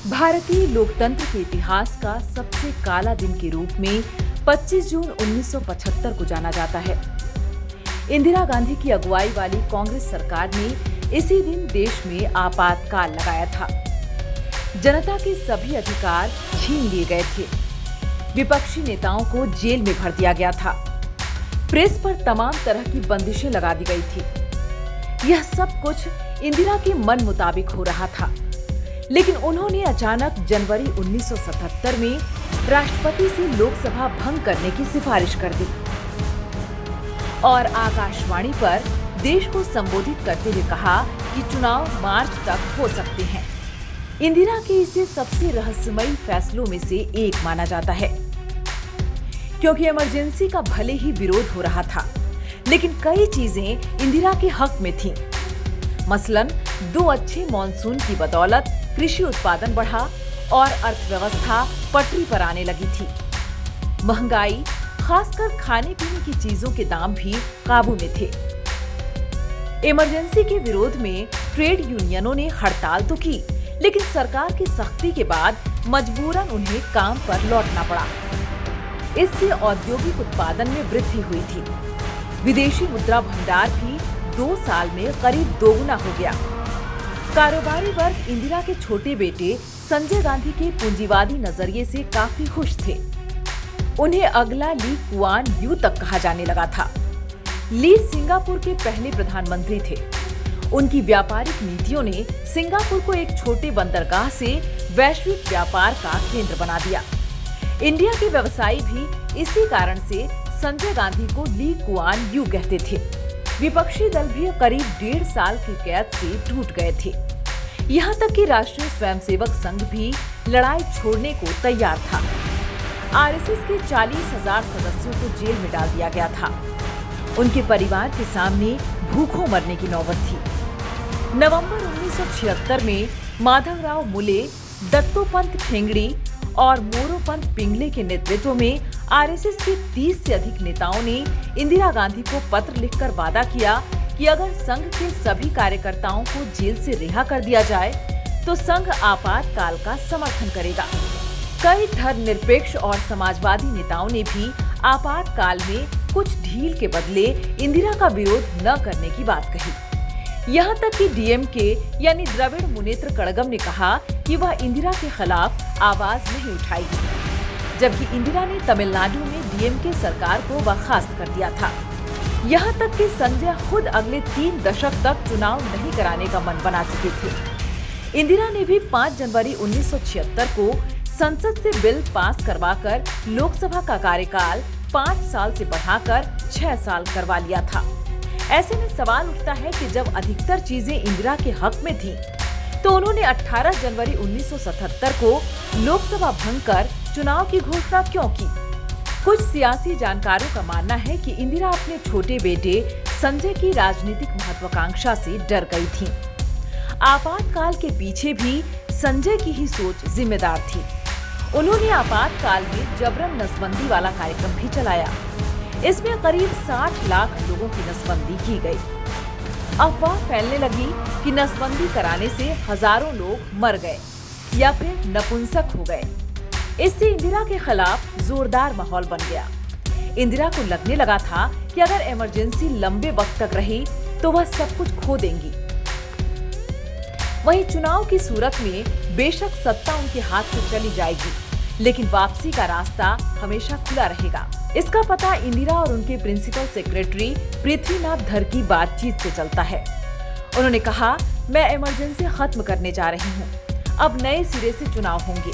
भारतीय लोकतंत्र के इतिहास का सबसे काला दिन के रूप में 25 जून 1975 को जाना जाता है। इंदिरा गांधी की अगुवाई वाली कांग्रेस सरकार ने इसी दिन देश में आपातकाल लगाया था। जनता के सभी अधिकार छीन लिए गए थे। विपक्षी नेताओं को जेल में भर दिया गया था। प्रेस पर तमाम तरह की बंदिशें लगा दी गई थी। यह सब कुछ इंदिरा के मन मुताबिक हो रहा था, लेकिन उन्होंने अचानक जनवरी 1977 में राष्ट्रपति से लोकसभा भंग करने की सिफारिश कर दी और आकाशवाणी पर देश को संबोधित करते हुए कहा कि चुनाव मार्च तक हो सकते हैं। इंदिरा के इसे सबसे रहस्यमयी फैसलों में से एक माना जाता है, क्योंकि इमरजेंसी का भले ही विरोध हो रहा था, लेकिन कई चीजें इंदिरा के हक में थीं। मसलन 2 अच्छे मॉनसून की बदौलत कृषि उत्पादन बढ़ा और अर्थव्यवस्था पटरी पर आने लगी थी। महंगाई, खासकर खाने पीने की चीजों के दाम भी काबू में थे। इमरजेंसी के विरोध में ट्रेड यूनियनों ने हड़ताल तो की, लेकिन सरकार की सख्ती के बाद मजबूरन उन्हें काम पर लौटना पड़ा। इससे औद्योगिक उत्पादन में वृद्धि हुई थी। विदेशी मुद्रा भंडार भी 2 साल में करीब दोगुना हो गया। कारोबारी वर्ग इंदिरा के छोटे बेटे संजय गांधी के पूंजीवादी नजरिए से काफी खुश थे। उन्हें अगला ली कुआन यू तक कहा जाने लगा था। ली सिंगापुर के पहले प्रधानमंत्री थे। उनकी व्यापारिक नीतियों ने सिंगापुर को एक छोटे बंदरगाह से वैश्विक व्यापार का केंद्र बना दिया। इंडिया के व्यवसायी भी इसी कारण से संजय गांधी को ली कुआन यू कहते थे। विपक्षी दल भी करीब 1.5 साल की कैद से टूट गए थे। यहाँ तक कि राष्ट्रीय स्वयंसेवक संघ भी लड़ाई छोड़ने को तैयार था। आरएसएस के 40,000 सदस्यों को जेल में डाल दिया गया था। उनके परिवार के सामने भूखों मरने की नौबत थी। नवंबर 1976 में माधवराव मुले, दत्तोपंत ठेंगड़ी और मोरोपंत पिंगले के नेतृत्व में आरएसएस के 30 से अधिक नेताओं ने इंदिरा गांधी को पत्र लिखकर वादा किया कि अगर संघ के सभी कार्यकर्ताओं को जेल से रिहा कर दिया जाए तो संघ आपातकाल का समर्थन करेगा। कई धर्मनिरपेक्ष और समाजवादी नेताओं ने भी आपातकाल में कुछ ढील के बदले इंदिरा का विरोध न करने की बात कही। यहाँ तक कि डीएमके यानी द्रविड़ मुनेत्र कड़गम ने कहा कि वह इंदिरा के खिलाफ आवाज नहीं उठाएगी, जबकि इंदिरा ने तमिलनाडु में डीएमके सरकार को बर्खास्त कर दिया था। यहाँ तक कि संजय खुद अगले 3 दशक तक चुनाव नहीं कराने का मन बना चुके थे। इंदिरा ने भी 5 जनवरी 1976 को संसद से बिल पास करवाकर लोकसभा का कार्यकाल 5 साल से बढ़ाकर 6 साल करवा लिया था। ऐसे में सवाल उठता है कि जब अधिकतर चीजें इंदिरा के हक में थीं, तो उन्होंने 18 जनवरी 1977 को लोकसभा भंग कर चुनाव की घोषणा क्यों की? कुछ सियासी जानकारों का मानना है कि इंदिरा अपने छोटे बेटे संजय की राजनीतिक महत्वाकांक्षा से डर गई थीं। आपातकाल के पीछे भी संजय की ही सोच जिम्मेदार थी। उन्होंने आपातकाल में जबरन नसबंदी वाला कार्यक्रम भी चलाया। इसमें करीब 60 लाख लोगों की नसबंदी की गई। अफवाह फैलने लगी कि नसबंदी कराने से हजारों लोग मर गए या फिर नपुंसक हो गए। इससे इंदिरा के खिलाफ जोरदार माहौल बन गया। इंदिरा को लगने लगा था कि अगर इमरजेंसी लंबे वक्त तक रही तो वह सब कुछ खो देंगी। वहीं चुनाव की सूरत में बेशक सत्ता उनके हाथ से चली जाएगी, लेकिन वापसी का रास्ता हमेशा खुला रहेगा। इसका पता इंदिरा और उनके प्रिंसिपल सेक्रेटरी पृथ्वीनाथ धर की बातचीत से चलता है। उन्होंने कहा, मैं इमरजेंसी खत्म करने जा रही हूँ। अब नए सिरे से चुनाव होंगे।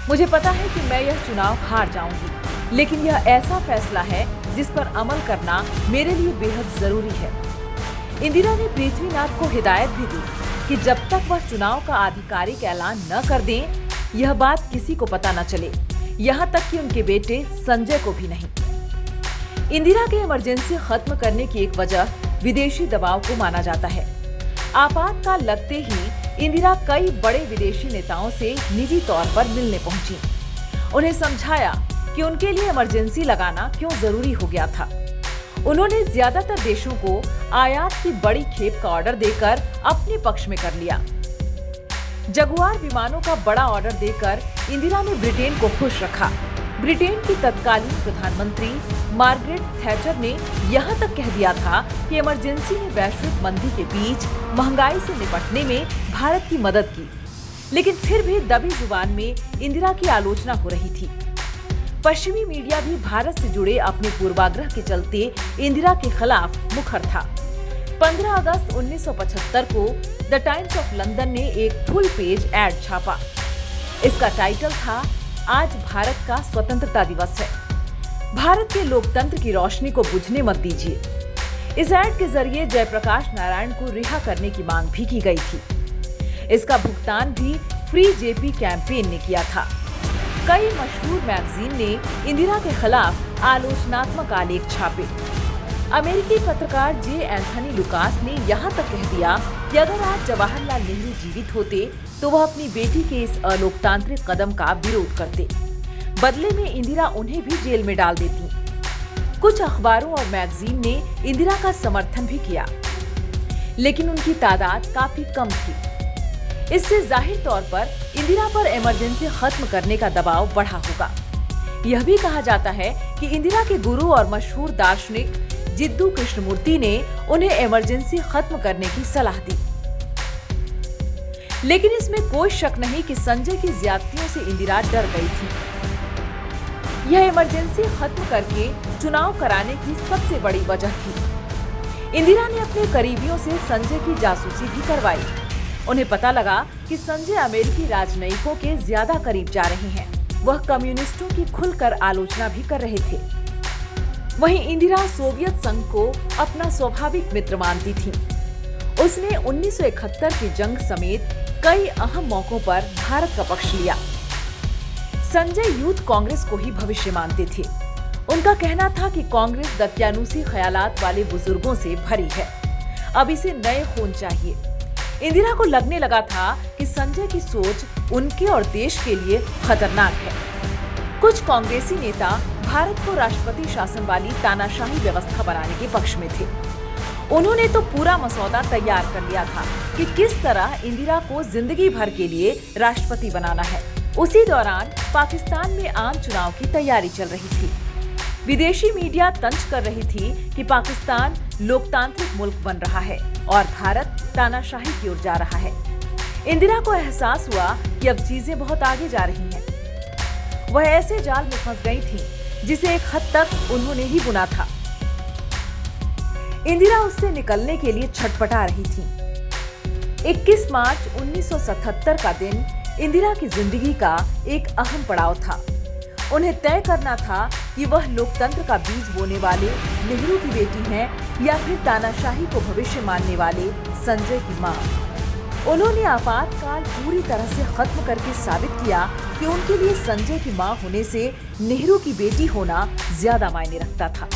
मुझे पता है कि मैं यह चुनाव हार जाऊंगी, लेकिन यह ऐसा फैसला है जिस पर अमल करना मेरे लिए बेहद जरूरी है। इंदिरा ने पृथ्वीनाथ को हिदायत भी दी कि जब तक वह चुनाव का आधिकारिक ऐलान न कर दें, यह बात किसी को पता न चले, यहाँ तक कि उनके बेटे संजय को भी नहीं। इंदिरा के इमरजेंसी खत्म करने की एक वजह विदेशी दबाव को माना जाता है। आपातकाल लगते ही इंदिरा कई बड़े विदेशी नेताओं से निजी तौर पर मिलने पहुंची। उन्हें समझाया कि उनके लिए इमरजेंसी लगाना क्यों जरूरी हो गया था। उन्होंने ज्यादातर देशों को आयात की बड़ी खेप का ऑर्डर देकर अपने पक्ष में कर लिया। जगुआर विमानों का बड़ा ऑर्डर देकर इंदिरा ने ब्रिटेन को खुश रखा। ब्रिटेन की तत्कालीन प्रधानमंत्री मार्गरेट थैचर ने यहाँ तक कह दिया था कि इमरजेंसी ने वैश्विक मंदी के बीच महंगाई से निपटने में भारत की मदद की, लेकिन फिर भी दबी जुबान में इंदिरा की आलोचना हो रही थी। पश्चिमी मीडिया भी भारत से जुड़े अपने पूर्वाग्रह के चलते इंदिरा के खिलाफ मुखर था। 15 अगस्त 1975 को द टाइम्स ऑफ लंदन ने एक फुल पेज एड छापा। इसका टाइटल था, आज भारत का स्वतंत्रता दिवस है, भारत के लोकतंत्र की रोशनी को बुझने मत दीजिए। इस एड के जरिए जयप्रकाश नारायण को रिहा करने की मांग भी की गई थी। इसका भुगतान भी फ्री जेपी कैंपेन ने किया था। कई मशहूर मैगजीन ने इंदिरा के खिलाफ आलोचनात्मक आलेख छापे। अमेरिकी पत्रकार जे एंथनी लुकास ने यहाँ तक कह दिया कि अगर आज जवाहरलाल नेहरू जीवित होते तो वह अपनी बेटी के इस अलोकतांत्रिक कदम का विरोध करते। बदले में इंदिरा उन्हें भी जेल में डाल देती। कुछ अखबारों और मैगजीन ने इंदिरा का समर्थन भी किया, लेकिन उनकी तादाद काफी कम थी। इससे जाहिर तौर पर इंदिरा पर इमरजेंसी खत्म करने का दबाव बढ़ा होगा। यह भी कहा जाता है कि इंदिरा के गुरु और मशहूर दार्शनिक जिद्दू कृष्णमूर्ति ने उन्हें इमरजेंसी खत्म करने की सलाह दी। लेकिन इसमें कोई शक नहीं कि संजय की ज्यादतियों से इंदिरा डर गई थी। यह इमरजेंसी खत्म करके चुनाव कराने की सबसे बड़ी वजह थी। इंदिरा ने अपने करीबियों से संजय की जासूसी भी करवाई। उन्हें पता लगा कि संजय अमेरिकी राजनयिकों के ज्यादा करीब जा रहे हैं। वह कम्युनिस्टों की खुलकर आलोचना भी कर रहे थे। वहीं इंदिरा सोवियत संघ को अपना स्वाभाविक मित्र मानती थी। उसने 1971 की जंग समेत कई अहम मौकों पर भारत का पक्ष लिया। संजय यूथ कांग्रेस को ही भविष्य मानते थे। उनका कहना था कि कांग्रेस दकियानूसी ख्यालात वाले बुजुर्गों से भरी है, अब इसे नए खून चाहिए। इंदिरा को लगने लगा था कि संजय की सोच उनके और देश के लिए खतरनाक है। कुछ कांग्रेसी नेता भारत को राष्ट्रपति शासन वाली तानाशाही व्यवस्था बनाने के पक्ष में थे। उन्होंने तो पूरा मसौदा तैयार कर लिया था कि किस तरह इंदिरा को जिंदगी भर के लिए राष्ट्रपति बनाना है। उसी दौरान पाकिस्तान में आम चुनाव की तैयारी चल रही थी। विदेशी मीडिया तंज कर रही थी कि पाकिस्तान लोकतांत्रिक मुल्क बन रहा है और भारत तानाशाही की ओर जा रहा है। इंदिरा को एहसास हुआ कि अब चीजें बहुत आगे जा रही हैं। वह ऐसे जाल में फंस गई थी जिसे एक हद तक उन्होंने ही बुना था। इंदिरा उससे निकलने के लिए छटपटा रही थी। 21 मार्च 1977 का दिन इंदिरा की जिंदगी का एक अहम पड़ाव था। उन्हें तय करना था कि वह लोकतंत्र का बीज बोने वाले नेहरू की बेटी हैं या फिर तानाशाही को भविष्य मानने वाले संजय की मां। उन्होंने आपातकाल पूरी तरह से खत्म करके साबित किया कि उनके लिए संजय की मां होने से नेहरू की बेटी होना ज्यादा मायने रखता था।